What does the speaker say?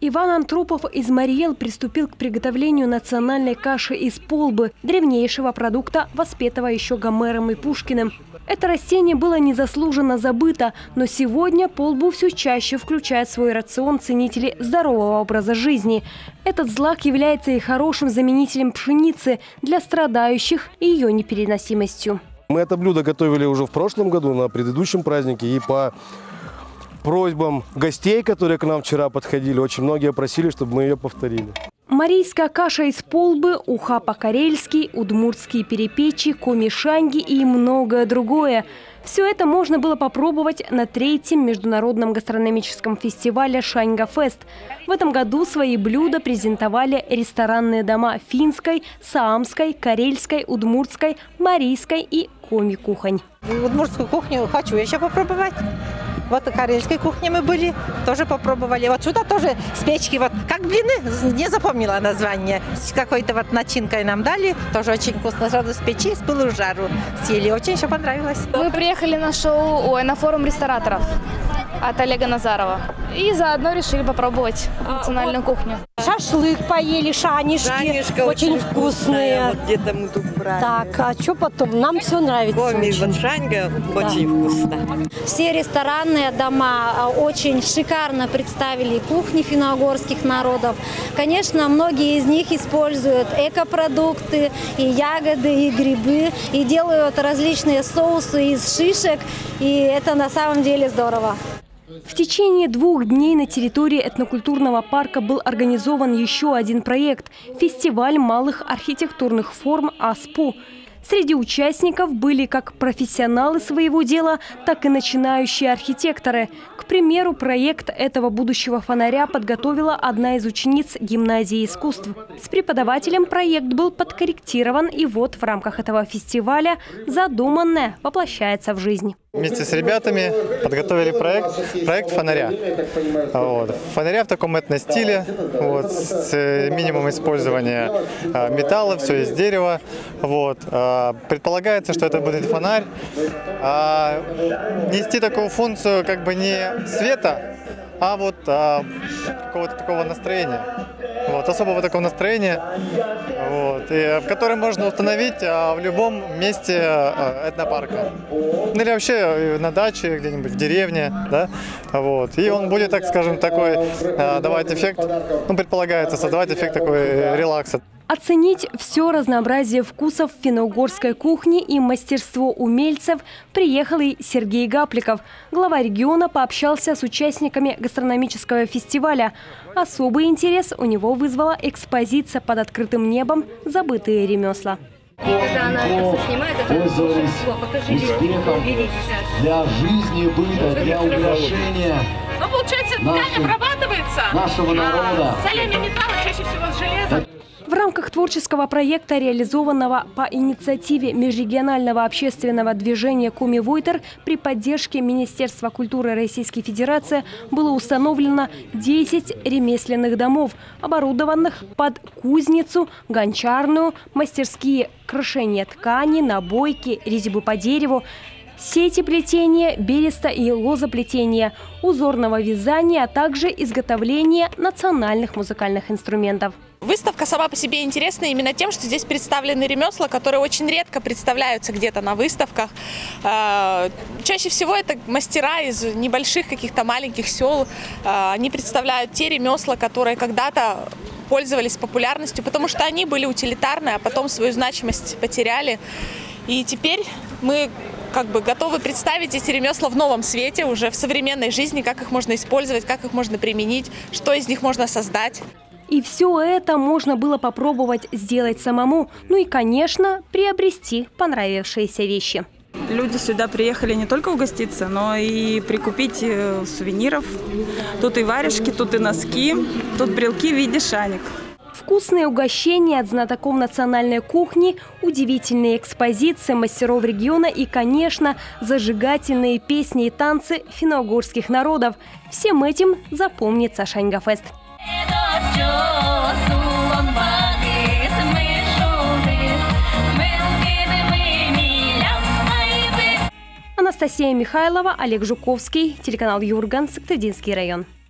Иван Антропов из Мариэл приступил к приготовлению национальной каши из полбы, древнейшего продукта, воспетого еще Гомером и Пушкиным. Это растение было незаслуженно забыто, но сегодня полбу все чаще включают в свой рацион ценители здорового образа жизни. Этот злак является и хорошим заменителем пшеницы для страдающих и ее непереносимостью. Мы это блюдо готовили уже в прошлом году на предыдущем празднике, и по просьбам гостей, которые к нам вчера подходили, очень многие просили, чтобы мы ее повторили. Марийская каша из полбы, уха по-карельски, удмуртские перепечи, комишанги и многое другое. Все это можно было попробовать на 3-м международном гастрономическом фестивале «Шаньга-фест». В этом году свои блюда презентовали ресторанные дома финской, саамской, карельской, удмуртской, марийской и коми-кухонь. Удмуртскую кухню хочу еще попробовать. Вот в карельской кухне мы были, тоже попробовали. Вот сюда тоже с печки, вот как блины, не запомнила название. С какой-то вот начинкой нам дали, тоже очень вкусно, сразу с печи, с пылу жару съели. Очень еще понравилось. Мы приехали на на форум рестораторов от Олега Назарова. И заодно решили попробовать национальную кухню. Шашлык поели, шанишки, очень вкусные. Вот где-то мы тут брали. Так, а что потом? Нам все нравится. Коми, вот шаньга очень вкусно. Все ресторанные дома очень шикарно представили кухни финно-угорских народов. Конечно, многие из них используют экопродукты, и ягоды, и грибы, и делают различные соусы из шишек, и это на самом деле здорово. В течение 2 дней на территории этнокультурного парка был организован еще один проект – фестиваль малых архитектурных форм АСПУ. Среди участников были как профессионалы своего дела, так и начинающие архитекторы. К примеру, проект этого будущего фонаря подготовила одна из учениц гимназии искусств. С преподавателем проект был подкорректирован, и вот в рамках этого фестиваля задуманное воплощается в жизнь. Вместе с ребятами подготовили проект фонаря. Фонаря в таком этно-стиле, с минимумом использования металла, все из дерева. Предполагается, что это будет фонарь, нести такую функцию как бы не света, а какого-то такого настроения. Особого такого настроения, в котором можно установить в любом месте этнопарка. Или вообще на даче, где-нибудь в деревне. Да? И он будет, так скажем, такой давать эффект, предполагается создавать эффект такой релакса. Оценить все разнообразие вкусов финно-угорской кухни и мастерство умельцев приехал и Сергей Гапликов. Глава региона пообщался с участниками гастрономического фестиваля. Особый интерес у него вызвала экспозиция под открытым небом «Забытые ремесла». Когда она это снимает, это всего. Покажи для жизни, быта, для украшения. Ну, получается, ткань обрабатывается нашего народа. Солями металла, чаще всего с железом. В рамках творческого проекта, реализованного по инициативе межрегионального общественного движения «Коми-Войтер» при поддержке Министерства культуры Российской Федерации, было установлено 10 ремесленных домов, оборудованных под кузницу, гончарную, мастерские крошения ткани, набойки, резьбы по дереву, сети плетения, береста и лозоплетения, узорного вязания, а также изготовления национальных музыкальных инструментов. Выставка сама по себе интересна именно тем, что здесь представлены ремесла, которые очень редко представляются где-то на выставках. Чаще всего это мастера из небольших каких-то маленьких сел. Они представляют те ремесла, которые когда-то пользовались популярностью, потому что они были утилитарны, а потом свою значимость потеряли. И теперь мы готовы представить эти ремесла в новом свете, уже в современной жизни, как их можно использовать, как их можно применить, что из них можно создать. И все это можно было попробовать сделать самому. Ну и, конечно, приобрести понравившиеся вещи. Люди сюда приехали не только угоститься, но и прикупить сувениров. Тут и варежки, тут и носки, тут брелки в виде шаник. Вкусные угощения от знатоков национальной кухни, удивительные экспозиции мастеров региона и, конечно, зажигательные песни и танцы финно-угорских народов. Всем этим запомнится Шаньга-фест. Анастасия Михайлова, Олег Жуковский, телеканал Юрган, Сыктывдинский район.